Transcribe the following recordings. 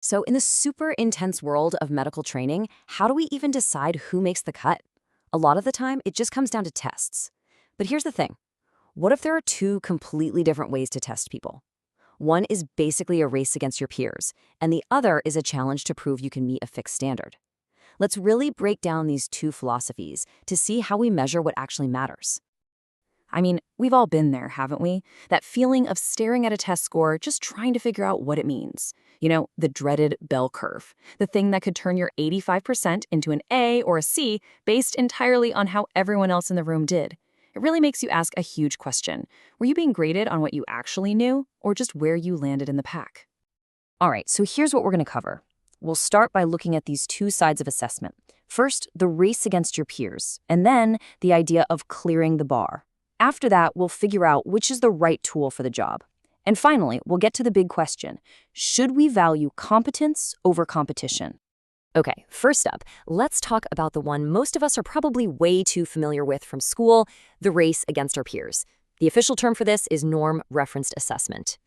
So, in the super intense world of medical training, how do we even decide who makes the cut? A lot of the time, it just comes down to tests. But here's the thing, what if there are two completely different ways to test people? One is basically a race against your peers, and the other is a challenge to prove you can meet a fixed standard. Let's really break down these two philosophies to see how we measure what actually matters. I mean, we've all been there, haven't we? That feeling of staring at a test score, just trying to figure out what it means. The dreaded bell curve, the thing that could turn your 85% into an A or a C based entirely on how everyone else in the room did. It really makes you ask a huge question. Were you being graded on what you actually knew, or just where you landed in the pack? All right, so here's what we're going to cover. We'll start by looking at these two sides of assessment. First, the race against your peers, and then the idea of clearing the bar. After that, we'll figure out which is the right tool for the job. And finally, we'll get to the big question. Should we value competence over competition? Okay, first up, let's talk about the one most of us are probably way too familiar with from school, the race against our peers. The official term for this is norm-referenced assessment.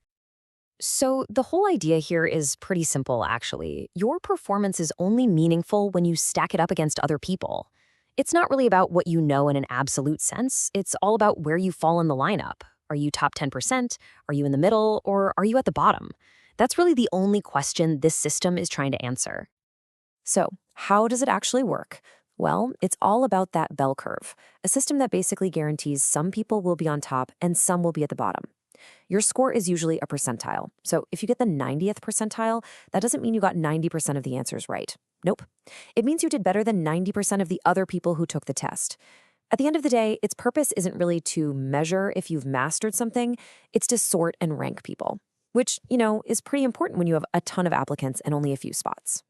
So the whole idea here is pretty simple, actually. Your performance is only meaningful when you stack it up against other people. It's not really about what you know in an absolute sense. It's all about where you fall in the lineup. Are you top 10%? Are you in the middle? Or are you at the bottom? That's really the only question this system is trying to answer. So, how does it actually work? Well, it's all about that bell curve, a system that basically guarantees some people will be on top and some will be at the bottom. Your score is usually a percentile. So if you get the 90th percentile, that doesn't mean you got 90% of the answers right. Nope. It means you did better than 90% of the other people who took the test. At the end of the day, its purpose isn't really to measure if you've mastered something, it's to sort and rank people, which, is pretty important when you have a ton of applicants and only a few spots.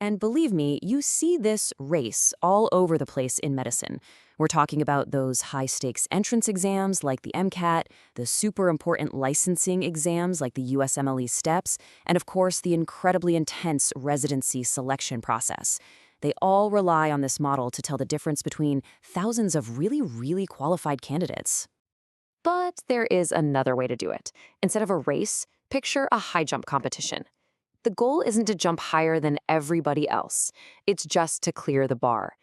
And believe me, you see this race all over the place in medicine. We're talking about those high-stakes entrance exams like the MCAT, the super important licensing exams like the USMLE STEPS, and of course the incredibly intense residency selection process. They all rely on this model to tell the difference between thousands of really, really qualified candidates. But there is another way to do it. Instead of a race, picture a high jump competition. The goal isn't to jump higher than everybody else. It's just to clear the bar.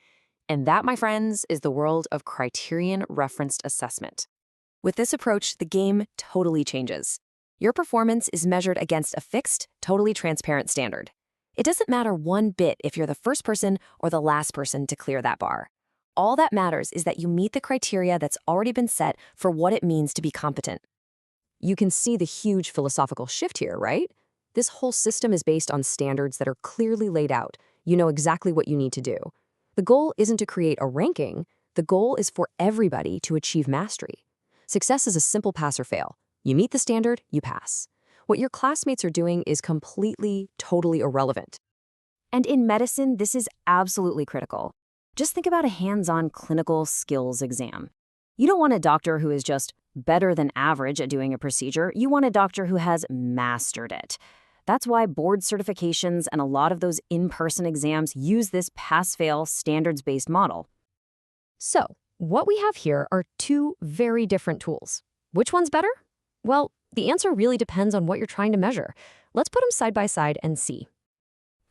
And that, my friends, is the world of criterion-referenced assessment. With this approach, the game totally changes. Your performance is measured against a fixed, totally transparent standard. It doesn't matter one bit if you're the first person or the last person to clear that bar. All that matters is that you meet the criteria that's already been set for what it means to be competent. You can see the huge philosophical shift here, right? This whole system is based on standards that are clearly laid out. You know exactly what you need to do. The goal isn't to create a ranking. The goal is for everybody to achieve mastery. Success is a simple pass or fail. You meet the standard, you pass. What your classmates are doing is completely, totally irrelevant. And in medicine, this is absolutely critical. Just think about a hands-on clinical skills exam. You don't want a doctor who is just better than average at doing a procedure. You want a doctor who has mastered it. That's why board certifications and a lot of those in-person exams use this pass-fail standards-based model. So, what we have here are two very different tools. Which one's better? Well, the answer really depends on what you're trying to measure. Let's put them side by side and see.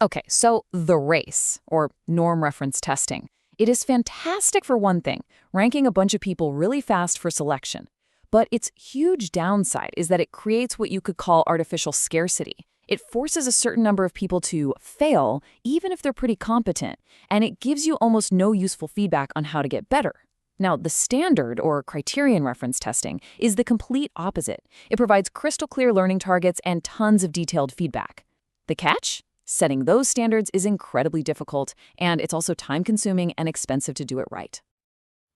Okay, so the race, or norm reference testing. It is fantastic for one thing, ranking a bunch of people really fast for selection. But its huge downside is that it creates what you could call artificial scarcity. It forces a certain number of people to fail, even if they're pretty competent, and it gives you almost no useful feedback on how to get better. Now, the standard, or criterion reference testing, is the complete opposite. It provides crystal clear learning targets and tons of detailed feedback. The catch? Setting those standards is incredibly difficult, and it's also time-consuming and expensive to do it right.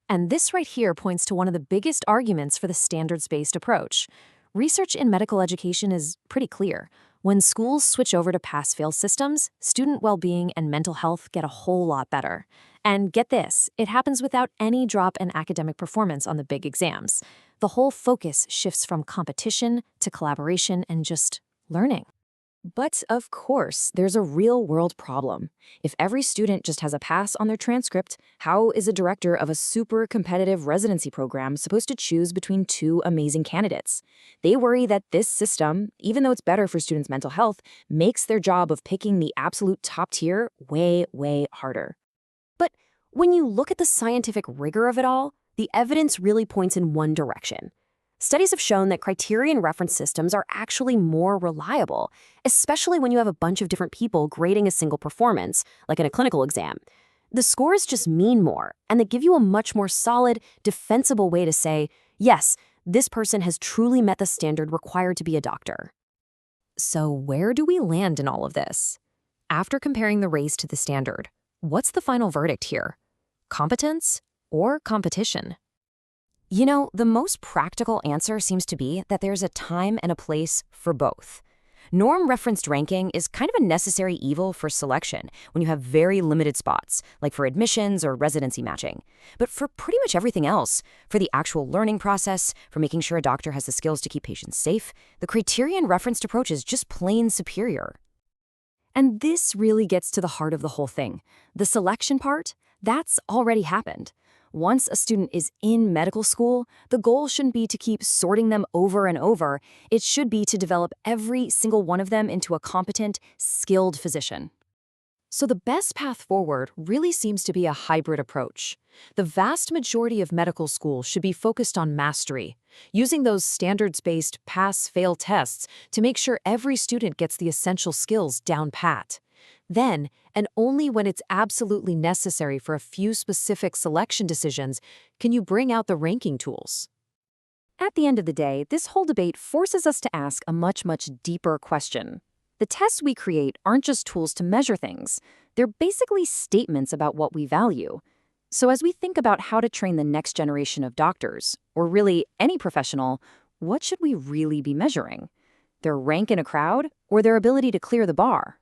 And this right here points to one of the biggest arguments for the standards-based approach. Research in medical education is pretty clear. When schools switch over to pass-fail systems, student well-being and mental health get a whole lot better. And get this, it happens without any drop in academic performance on the big exams. The whole focus shifts from competition to collaboration and just learning. But of course, there's a real-world problem. If every student just has a pass on their transcript, how is a director of a super competitive residency program supposed to choose between two amazing candidates? They worry that this system, even though it's better for students' mental health, makes their job of picking the absolute top tier way, way harder. But when you look at the scientific rigor of it all, the evidence really points in one direction. Studies have shown that criterion reference systems are actually more reliable, especially when you have a bunch of different people grading a single performance, like in a clinical exam. The scores just mean more, and they give you a much more solid, defensible way to say, yes, this person has truly met the standard required to be a doctor. So where do we land in all of this? After comparing the race to the standard, what's the final verdict here? Competence or competition? You know, the most practical answer seems to be that there's a time and a place for both. Norm-referenced ranking is kind of a necessary evil for selection when you have very limited spots, like for admissions or residency matching. But for pretty much everything else, for the actual learning process, for making sure a doctor has the skills to keep patients safe, the criterion-referenced approach is just plain superior. And this really gets to the heart of the whole thing. The selection part, that's already happened. Once a student is in medical school, the goal shouldn't be to keep sorting them over and over. It should be to develop every single one of them into a competent, skilled physician. So the best path forward really seems to be a hybrid approach. The vast majority of medical school should be focused on mastery, using those standards-based pass-fail tests to make sure every student gets the essential skills down pat. Then, and only when it's absolutely necessary for a few specific selection decisions, can you bring out the ranking tools. At the end of the day, this whole debate forces us to ask a much, much deeper question. The tests we create aren't just tools to measure things. They're basically statements about what we value. So as we think about how to train the next generation of doctors, or really any professional, what should we really be measuring? Their rank in a crowd, or their ability to clear the bar?